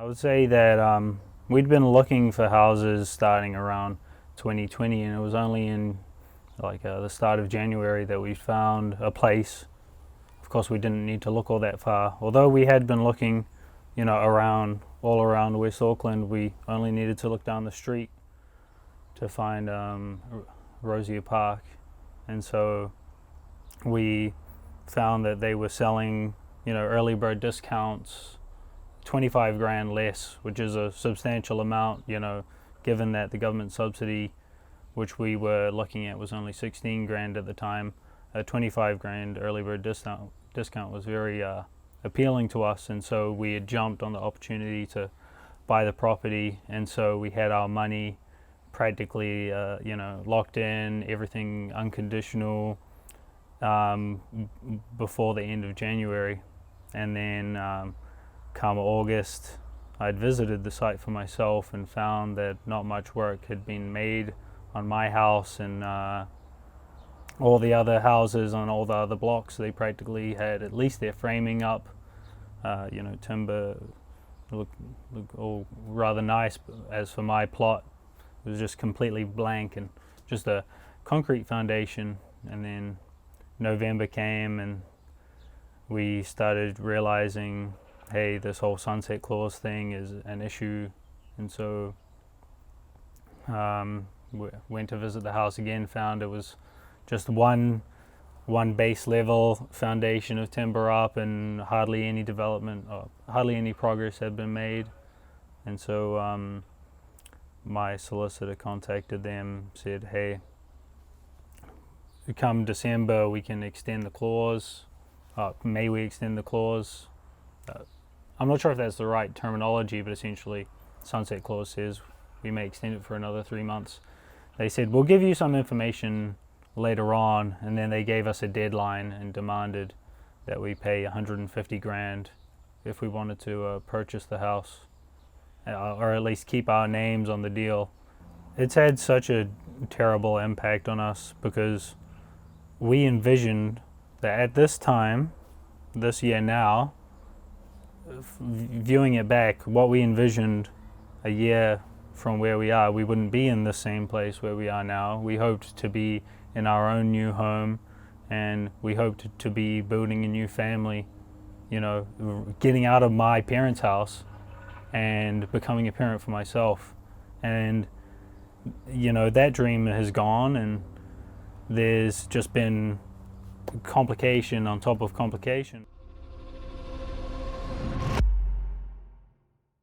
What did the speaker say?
would say that we'd been looking for houses starting around 2020, and it was only in the start of January that we found a place. Of course, we didn't need to look all that far. Although we had been looking, all around West Auckland, we only needed to look down the street to find Rosier Park. And so we found that they were selling, early bird discounts, 25 grand less, which is a substantial amount, given that the government subsidy, which we were looking at, was only 16 grand at the time. A 25 grand early bird discount was very appealing to us, and so we had jumped on the opportunity to buy the property. And so we had our money practically locked in, everything unconditional, before the end of January. And then come August, I'd visited the site for myself and found that not much work had been made on my house, and all the other houses on all the other blocks, they practically had at least their framing up, timber looked all rather nice. But as for my plot, it was just completely blank and just a concrete foundation. And then November came and we started realizing, hey, this whole sunset clause thing is an issue. And so we went to visit the house again, found it was just one base level foundation of timber up, and hardly any development or hardly any progress had been made. And so my solicitor contacted them, said, hey, come December we can extend the clause. May we extend the clause? I'm not sure if that's the right terminology, but essentially sunset clause says we may extend it for another 3 months. They said, we'll give you some information later on, and then they gave us a deadline and demanded that we pay 150 grand if we wanted to purchase the house, or at least keep our names on the deal. It's had such a terrible impact on us because we envisioned that at this time, this year now, viewing it back, what we envisioned a year from where we are, we wouldn't be in the same place where we are now. We hoped to be in our own new home, and we hoped to be building a new family, getting out of my parents' house and becoming a parent for myself. And that dream has gone, and there's just been complication on top of complication.